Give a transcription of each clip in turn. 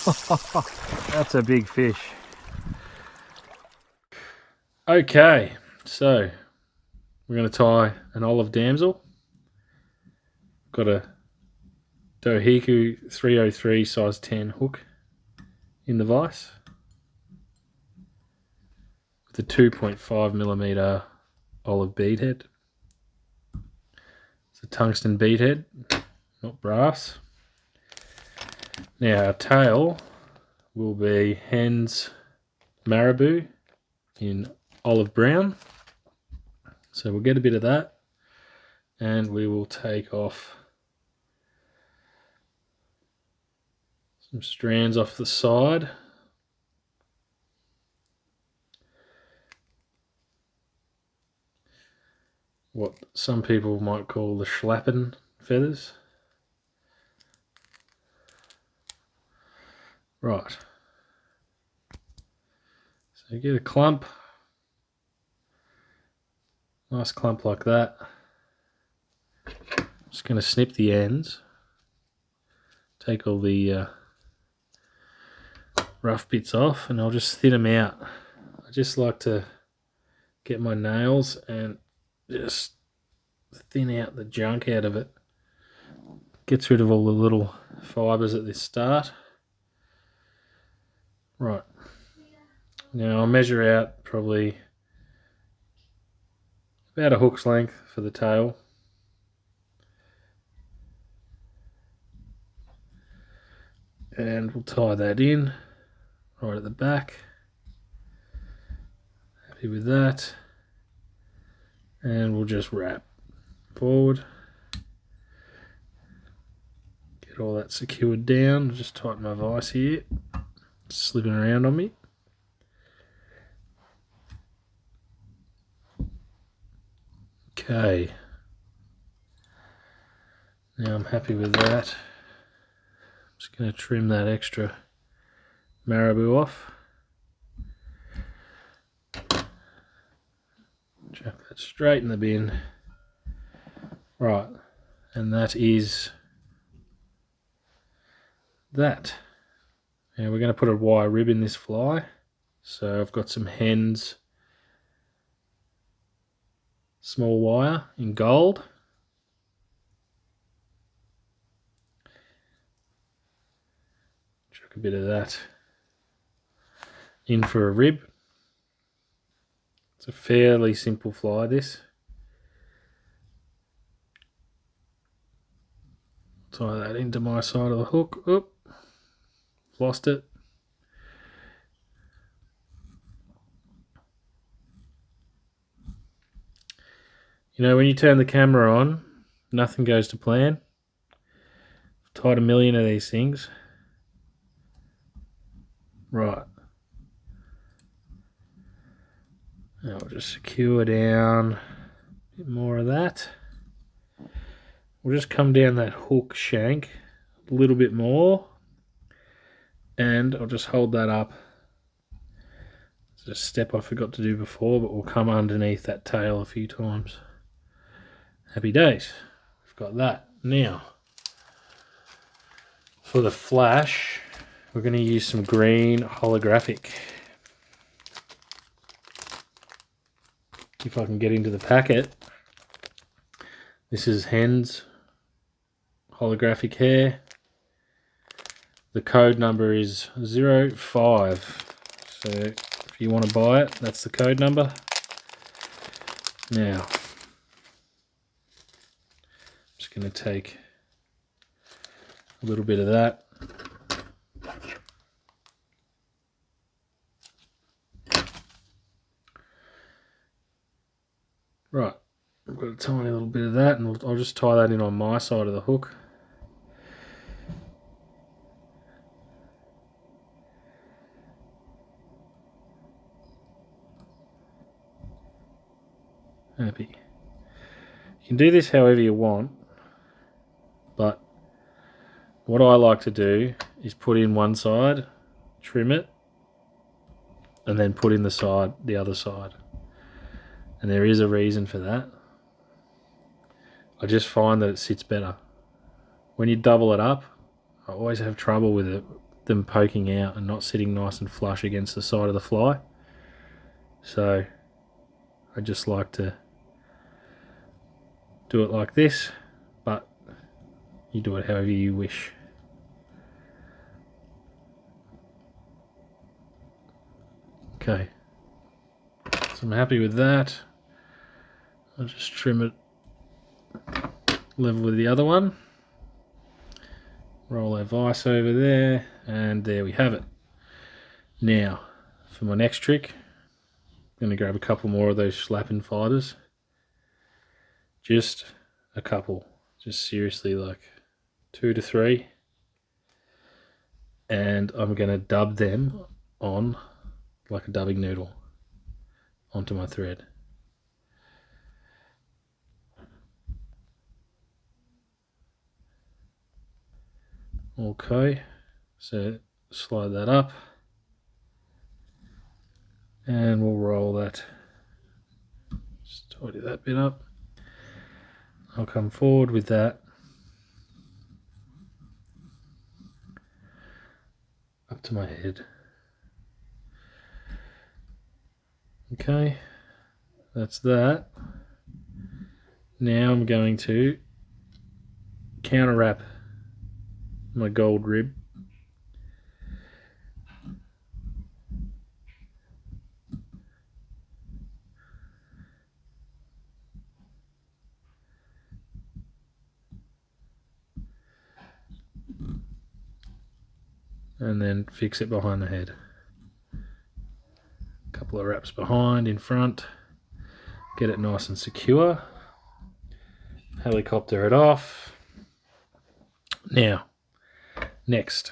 That's a big fish. Okay, so we're going to tie an olive damsel. Got a Dohiku 303 size 10 hook in the vise with a 2.5mm olive bead head. It's a tungsten bead head, not brass. Now our tail will be Hends marabou in olive brown. So we'll get a bit of that and we will take off some strands off the side. What some people might call the schlappen feathers. Right. So get a clump. Nice clump like that. Just going to snip the ends. Take all the rough bits off and I'll just thin them out. I just like to get my nails and just thin out the junk out of it. Gets rid of all the little fibres at the start. Right. Now I'll measure out probably about a hook's length for the tail. And we'll tie that in right at the back. Happy with that. And we'll just wrap forward. Get all that secured down. Just tighten my vise here. It's slipping around on me. Okay. Now I'm happy with that. I'm just going to trim that extra marabou off. Chuck that straight in the bin. Right, and that is that. Now we're going to put a wire rib in this fly. So I've got some Hends small wire in gold. Chuck a bit of that in for a rib. It's a fairly simple fly, this. Tie that into my side of the hook. Oop, lost it. You know, when you turn the camera on, nothing goes to plan. I've tied a million of these things. Right. Now I'll just secure down a bit more of that. We'll just come down that hook shank a little bit more. And I'll just hold that up. It's a step I forgot to do before, but we'll come underneath that tail a few times. Happy days. We've got that. Now, for the flash, we're going to use some green holographic. If I can get into the packet. This is Hens holographic hair. The code number is 05. So if you want to buy it, that's the code number. Now, I'm just going to take a little bit of that. Right, I've got a tiny little bit of that, and I'll just tie that in on my side of the hook. Happy. You can do this however you want, but what I like to do is put in one side, trim it, and then put in the other side. And there is a reason for that. I just find that it sits better. When you double it up, I always have trouble with it them poking out and not sitting nice and flush against the side of the fly. So I just like to do it like this, but you do it however you wish. Okay, so I'm happy with that. I'll just trim it level with the other one. Roll our vise over there, and there we have it. Now, for my next trick, I'm going to grab a couple more of those slapping fighters. Just a couple. Just seriously, like 2 to 3. And I'm going to dub them on like a dubbing noodle onto my thread. Okay, so slide that up and we'll roll that. Just tidy that bit up. I'll come forward with that up to my head. Okay, that's that. Now I'm going to counter wrap my gold rib. And then fix it behind the head. A couple of wraps behind, in front. Get it nice and secure. Helicopter it off. Now, next,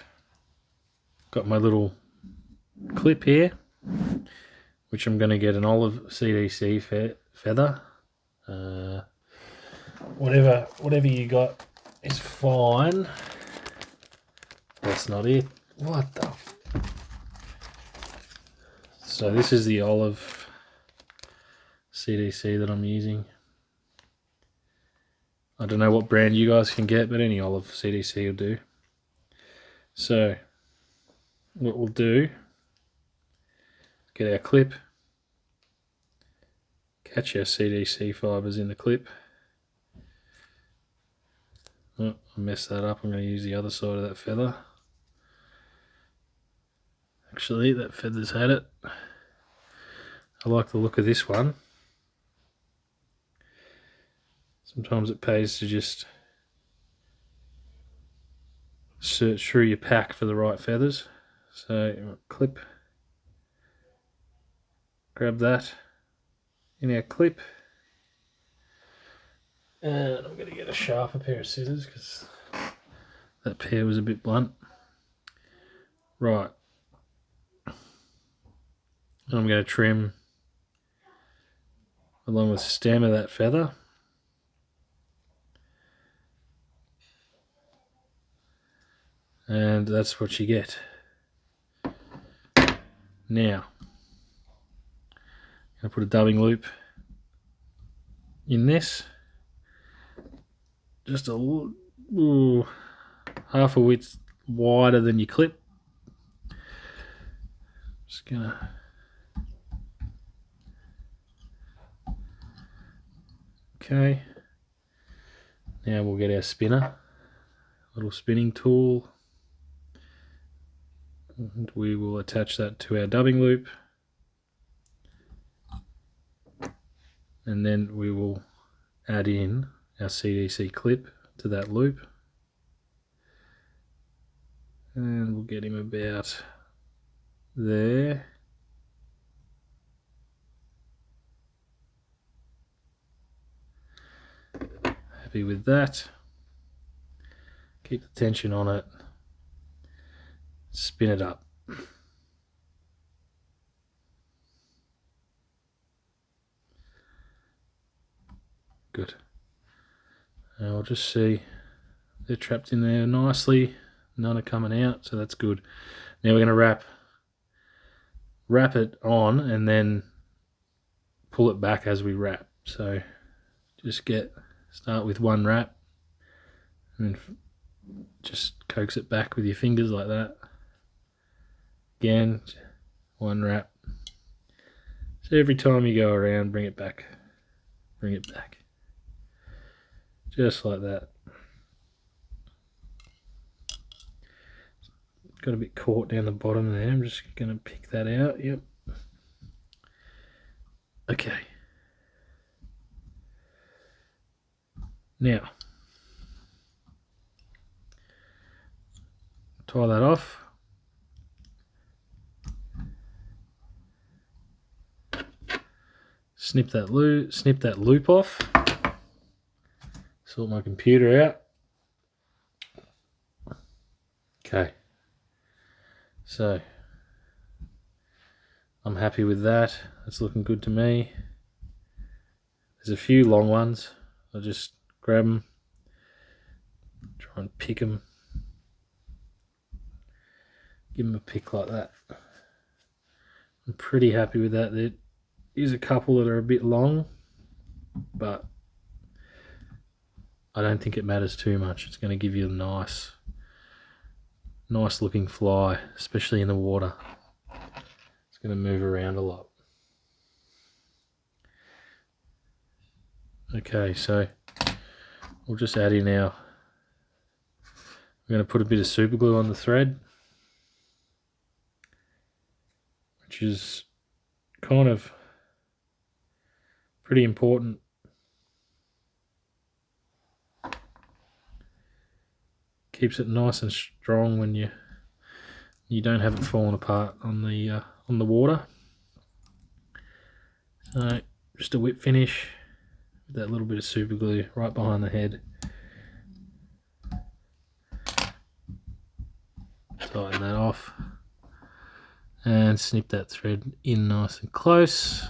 got my little clip here, which I'm going to get an olive CDC feather. Whatever you got is fine. That's not it. What the? So this is the olive CDC that I'm using. I don't know what brand you guys can get, but any olive CDC will do. So what we'll do, get our clip, catch our CDC fibres in the clip. Oh, I messed that up. I'm going to use the other side of that feather. Actually, that feather's had it. I like the look of this one. Sometimes it pays to just search through your pack for the right feathers. So clip, grab that in our clip, and I'm going to get a sharper pair of scissors because that pair was a bit blunt. Right, and I'm going to trim along the stem of that feather. And that's what you get. Now, I'm going to put a dubbing loop in this. Just half a width wider than your clip. Just gonna okay. Now we'll get our spinner, little spinning tool, and we will attach that to our dubbing loop, and then we will add in our CDC clip to that loop, and we'll get him about there. Happy with that. Keep the tension on it. Spin it up. Good. Now we'll just see they're trapped in there nicely. None are coming out, so that's good. Now we're going to wrap it on and then pull it back as we wrap. So just start with one wrap and then just coax it back with your fingers like that. Again, one wrap. So every time you go around, bring it back. Bring it back. Just like that. Got a bit caught down the bottom there. I'm just going to pick that out. Yep. Okay. Now, tie that off. Snip that loop off. Sort my computer out. Okay. So, I'm happy with that. It's looking good to me. There's a few long ones. I'll just grab them, try and pick them. Give them a pick like that. I'm pretty happy with that. There is a couple that are a bit long, but I don't think it matters too much. It's going to give you a nice looking fly, especially in the water. It's going to move around a lot. Okay, so we'll just add in our, we're going to put a bit of super glue on the thread, which is kind of pretty important. Keeps it nice and strong when you don't have it falling apart on the water. So just a whip finish with that little bit of super glue right behind the head. Tighten that off and snip that thread in nice and close.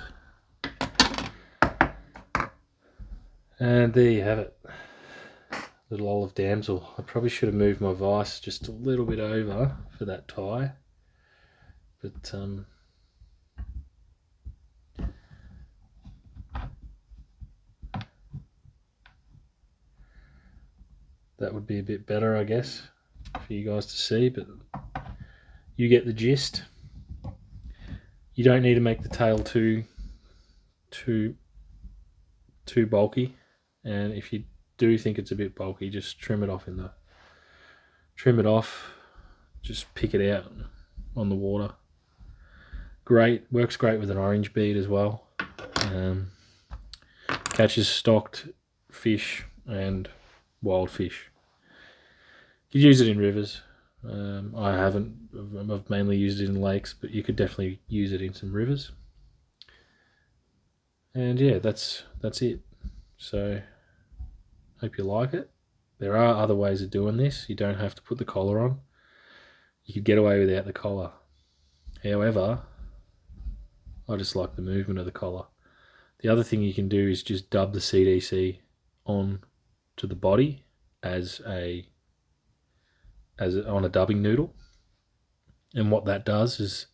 And there you have it. Little olive damsel. I probably should have moved my vise just a little bit over for that tie, but that would be a bit better, I guess, for you guys to see, but you get the gist. You don't need to make the tail too bulky, and if you do think it's a bit bulky, just trim it off just pick it out on the water. Great, works great with an orange bead as well. Catches stocked fish and wild fish. You could use it in rivers. I haven't, I've mainly used it in lakes, but you could definitely use it in some rivers. And yeah, that's it. So hope you like it. There are other ways of doing this. You don't have to put the collar on. You could get away without the collar. However, I just like the movement of the collar. The other thing you can do is just dub the CDC on to the body as on a dubbing noodle. And what that does is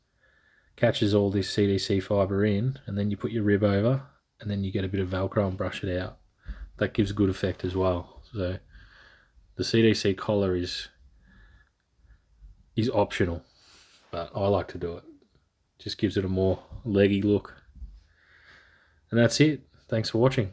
catches all this CDC fibre in, and then you put your rib over, and then you get a bit of Velcro and brush it out. That gives good effect as well. So the CDC collar is optional, but I like to do it. Just gives it a more leggy look. And that's it. Thanks for watching.